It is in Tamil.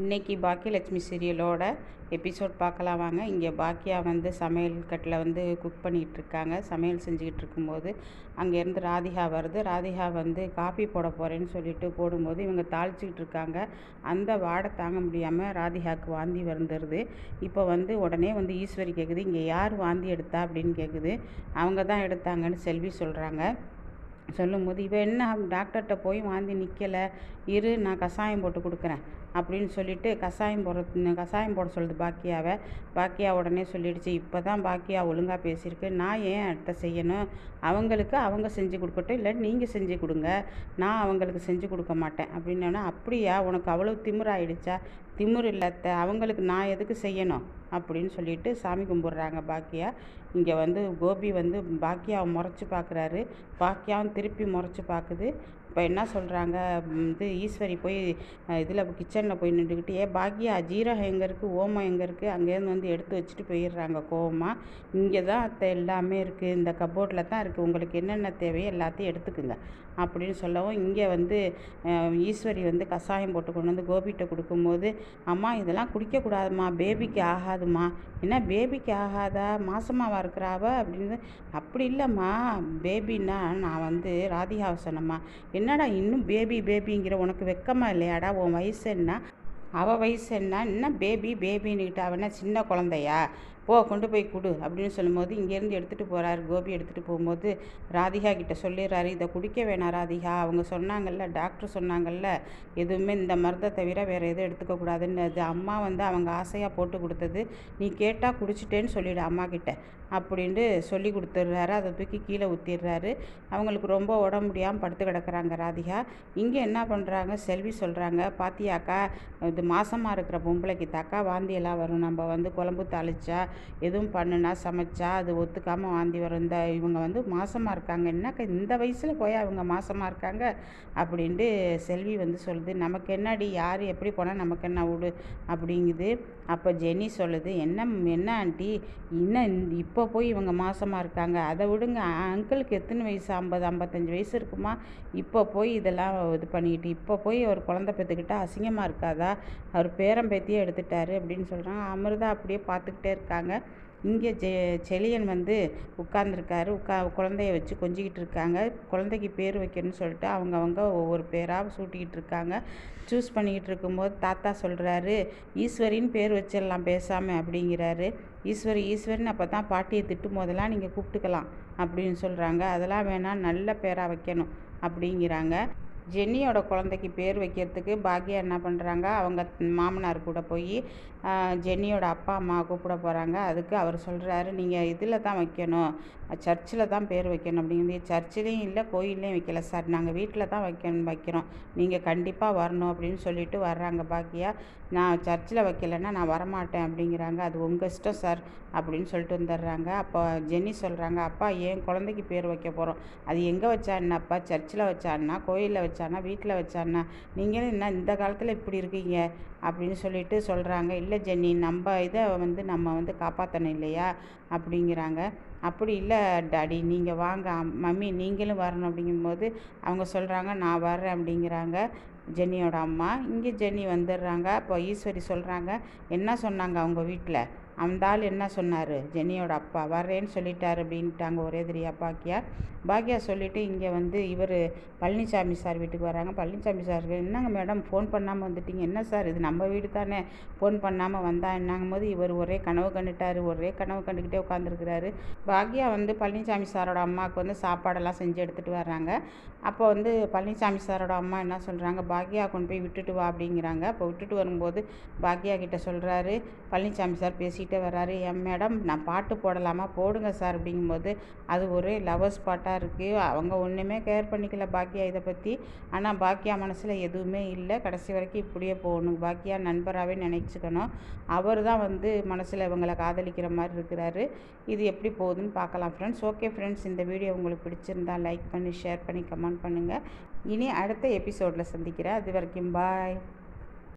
இன்றைக்கி பாக்கியலட்சுமி சீரியலோட எபிசோட் பார்க்கலாம் வாங்க. இங்கே பாக்கியா வந்து சமையல் கட்டில் வந்து குக் பண்ணிகிட்ருக்காங்க. சமையல் செஞ்சுக்கிட்டு இருக்கும்போது அங்கேருந்து ராதிகா வருது. ராதிகா வந்து காஃபி போட போகிறேன்னு சொல்லிட்டு போடும்போது இவங்க தாளிச்சிக்கிட்டு இருக்காங்க. அந்த வாடை தாங்க முடியாமல் ராதிகாவுக்கு வாந்தி வந்துடுது. இப்போ வந்து உடனே வந்து ஈஸ்வரி கேட்குது, இங்கே யார் வாந்தி எடுத்தா அப்படின்னு கேட்குது. அவங்க தான் எடுத்தாங்கன்னு செல்வி சொல்கிறாங்க. சொல்லும்போது இவன் என்ன டாக்டர்கிட்ட போய் வாந்தி நிற்கலை, இரு நான் கஷாயம் போட்டு கொடுக்குறேன் அப்படின்னு சொல்லிட்டு கஷாயம் போட சொல்லுது பாக்கியாவை. பாக்கியா உடனே சொல்லிடுச்சு, இப்போ தான் பாக்கியா ஒழுங்காக பேசியிருக்கு, நான் ஏன் அடுத்த செய்யணும், அவங்களுக்கு அவங்க செஞ்சு கொடுக்கட்டும், இல்லை நீங்கள் செஞ்சு கொடுங்க, நான் அவங்களுக்கு செஞ்சு கொடுக்க மாட்டேன் அப்படின்னா. அப்படியா, உனக்கு அவ்வளோ திமிராயிடுச்சா? திமிர் இல்லாத அவங்களுக்கு நான் எதுக்கு செய்யணும் அப்படின்னு சொல்லிட்டு சாமி கும்பிட்றாங்க பாக்கியா. இங்கே வந்து கோபி வந்து பாக்கியாவை முறைச்சி பார்க்குறாரு. பாக்கியாவும் திருப்பி முறைச்சி பார்க்குது. இப்போ என்ன சொல்கிறாங்க, இது ஈஸ்வரி போய் இதில் கிச்சனில் போய் நின்றுக்கிட்டு, பாக்கியா ஜீரகம் எங்கே இருக்குது, ஓமம் எங்கே இருக்குது, அங்கேருந்து வந்து எடுத்து வச்சுட்டு போயிடுறாங்க கோவமாக. இங்கே தான் எல்லாமே இருக்குது, இந்த கப்போர்டில் தான் இருக்குது, உங்களுக்கு என்னென்ன தேவையோ எல்லாத்தையும் எடுத்துக்குங்க அப்படின்னு சொல்லவும், இங்கே வந்து ஈஸ்வரி வந்து கஷாயம் போட்டு கொண்டு வந்து கோபிகிட்ட கொடுக்கும்போது, அம்மா இதெல்லாம் குடிக்கக்கூடாதும்மா, பேபிக்கு ஆகாதும்மா. என்ன பேபிக்கு ஆகாதா, மாசமாவா இருக்கிறாவ அப்படின்னு. அப்படி இல்லைம்மா, பேபின்னா நான் வந்து ராதிகாவை சொன்னம்மா. என்னடா இன்னும் பேபி பேபிங்கிற, உனக்கு வெக்கமா இல்லையாடா, உன் வயசு என்ன, அவள் வயசு என்ன பேபி பேபின்னுக்கிட்ட, அவனா சின்ன குழந்தையா, போ கொண்டு போய் கொடு அப்படின்னு சொல்லும்போது இங்கேருந்து எடுத்துகிட்டு போகிறாரு. கோபி எடுத்துகிட்டு போகும்போது ராதிகா கிட்ட சொல்லிடுறாரு, இதை குடிக்க வேணாம் ராதிகா, அவங்க சொன்னாங்கல்ல, டாக்டர் சொன்னாங்கல்ல, எதுவுமே இந்த மருந்தை தவிர வேறு எதுவும் எடுத்துக்கக்கூடாதுன்னு. அது அம்மா வந்து அவங்க ஆசையாக போட்டு கொடுத்தது, நீ கேட்டால் குடிச்சிட்டேன்னு சொல்லிவிடு அம்மா கிட்ட அப்படின்ட்டு சொல்லி கொடுத்துட்றாரு. அதை தூக்கி கீழே ஊற்றிடுறாரு. அவங்களுக்கு ரொம்ப உடம்பு முடியாமல் படுத்து கிடக்குறாங்க ராதிகா. இங்கே என்ன பண்ணுறாங்க, செல்வி சொல்கிறாங்க, பாத்தியாக்கா இது மாசமாக இருக்கிற பொம்பளைக்கு தாக்கா வாந்தியெல்லாம் வரும், நம்ம வந்து குழம்பு தாளிச்சா எதுவும் பண்ணுனா சமைச்சா அது ஒத்துக்காமல் வாந்தி வரும், இந்த இவங்க வந்து மாசமாக இருக்காங்க, என்னக்கா இந்த வயசில் போய் அவங்க மாசமாக இருக்காங்க அப்படின்ட்டு செல்வி வந்து சொல்லுது. நமக்கு என்னடி, யார் எப்படி போனால் நமக்கு என்ன விடு அப்படிங்குது. அப்போ ஜெனி சொல்லுது, என்ன ஆண்டி, இன்னும் இப்போ போய் இவங்க மாசமாக இருக்காங்க, அதை விடுங்க, அங்கிளுக்கு எத்தனை வயசு, 50-55 வயசு இருக்குமா, இப்போ போய் இதெல்லாம் இது பண்ணிக்கிட்டு இப்போ போய் ஒரு குழந்தை பெற்றுக்கிட்டா அசிங்கமாக இருக்காதா, அவர் பேரம்பேத்தியே எடுத்துட்டாரு அப்படின்னு சொல்கிறாங்க. அமிர்தா அப்படியே பார்த்துக்கிட்டே இருக்காங்க. இங்கே செழியன் வந்து உட்கார்ந்துருக்காரு. குழந்தைய வச்சு கொஞ்சிக்கிட்டு இருக்காங்க. குழந்தைக்கு பேர் வைக்கணும்னு சொல்லிட்டு அவங்கவங்க ஒவ்வொரு பேராக சூட்டிக்கிட்டு இருக்காங்க. சூஸ் பண்ணிக்கிட்டு இருக்கும்போது தாத்தா சொல்கிறாரு, ஈஸ்வரின்னு பேர் வச்சிடலாம் பேசாமல் அப்படிங்கிறாரு. ஈஸ்வரின்னு அப்போ தான் பாட்டியை திட்டும் போதெல்லாம் நீங்கள் கூப்பிட்டுக்கலாம் அப்படின்னு சொல்கிறாங்க. அதெல்லாம் வேணாம், நல்ல பேராக வைக்கணும் அப்படிங்கிறாங்க. ஜென்னியோட குழந்தைக்கு பேர் வைக்கிறதுக்கு பாக்கியா என்ன பண்ணுறாங்க, அவங்க மாமனார் கூட போய் ஜென்னியோட அப்பா அம்மா கூப்பிட போகிறாங்க. அதுக்கு அவர் சொல்கிறாரு, நீங்கள் இதில் தான் வைக்கணும், சர்ச்சில் தான் பேர் வைக்கணும் அப்படிங்கிறது. சர்ச்சிலையும் இல்லை கோயில்லையும் வைக்கல சார், நாங்கள் வீட்டில் தான் வைக்கிறோம், நீங்கள் கண்டிப்பாக வரணும் அப்படின்னு சொல்லிட்டு வர்றாங்க பாக்கியா. நான் சர்ச்சில் வைக்கலைன்னா நான் வரமாட்டேன் அப்படிங்கிறாங்க. அது உங்கள் இஷ்டம் சார் அப்படின்னு சொல்லிட்டு வந்துடுறாங்க. அப்போ ஜென்னி சொல்கிறாங்க, அப்பா என் குழந்தைக்கு பேர் வைக்க போகிறோம், அது எங்கே வச்சா என்னப்பா, சர்ச்சில் வச்சான்னா, கோயிலில் வச்சானா, வீட்டில் வச்சானா, நீங்களும் என்ன இந்த காலத்தில் இப்படி இருக்கீங்க அப்படின்னு சொல்லிட்டு சொல்கிறாங்க. இல்லை ஜென்னி, நம்ம இதை வந்து நம்ம வந்து காப்பாற்றணும் இல்லையா அப்படிங்கிறாங்க. அப்படி இல்லை டாடி, நீங்கள் வாங்க, மம்மி நீங்களும் வரணும் அப்படிங்கும்போது அவங்க சொல்கிறாங்க, நான் வர்றேன் அப்படிங்கிறாங்க ஜென்னியோட அம்மா. இங்கே ஜென்னி வந்துடுறாங்க. அப்போ ஈஸ்வரி சொல்கிறாங்க, என்ன சொன்னாங்க அவங்க வீட்டில், அந்த ஆள் என்ன சொன்னார், ஜென்னியோட அப்பா வர்றேன்னு சொல்லிட்டாரு அப்படின்ட்டாங்க ஒரே தெரியா பாக்கியா சொல்லிவிட்டு இங்கே வந்து இவர் பழனிசாமி சார் வீட்டுக்கு வராங்க. பழனிசாமி சார், என்னங்க மேடம் ஃபோன் பண்ணாமல் வந்துட்டீங்க, என்ன சார் இது நம்ம வீடு தானே, ஃபோன் பண்ணாமல் வந்தா என்னங்கும் போது இவர் ஒரே கனவு கண்டுக்கிட்டே உட்காந்துருக்கிறாரு. பாக்கியா வந்து பழனிசாமி சாரோட அம்மாவுக்கு வந்து சாப்பாடெல்லாம் செஞ்சு எடுத்துகிட்டு வர்றாங்க. அப்போ வந்து பழனிசாமி சாரோட அம்மா என்ன சொல்கிறாங்க, பாக்கியா கொண்டு போய் விட்டுட்டு வா அப்படிங்கிறாங்க. அப்போ விட்டுட்டு வரும்போது பாக்கியா கிட்ட சொல்கிறாரு, பழனிசாமி சார் பேசிகிட்டே வர்றாரு, மேடம் நான் பாட்டு போடலாமா, போடுங்க சார் அப்படிங்கும்போது அது ஒரே லவர்ஸ் பாட்டாக இருக்குது. அவங்க ஒன்றுமே கேர் பண்ணிக்கல பாக்கியா இதை பற்றி. ஆனால் பாக்கியா மனசில் எதுவுமே இல்லை, கடைசி வரைக்கும் இப்படியே போகணும், பாக்கியா நண்பராகவே நினச்சிக்கணும், அவர் தான் வந்து மனசில் இவங்களை காதலிக்கிற மாதிரி இருக்கிறாரு. இது எப்படி போகுதுன்னு பார்க்கலாம் ஃப்ரெண்ட்ஸ். ஓகே ஃப்ரெண்ட்ஸ், இந்த வீடியோ உங்களுக்கு பிடிச்சிருந்தா லைக் பண்ணி ஷேர் பண்ணி கமெண்ட் பண்ணுங்கள். இனி அடுத்த எபிசோடில் சந்திக்கிறேன். அது வரைக்கும் பாய்.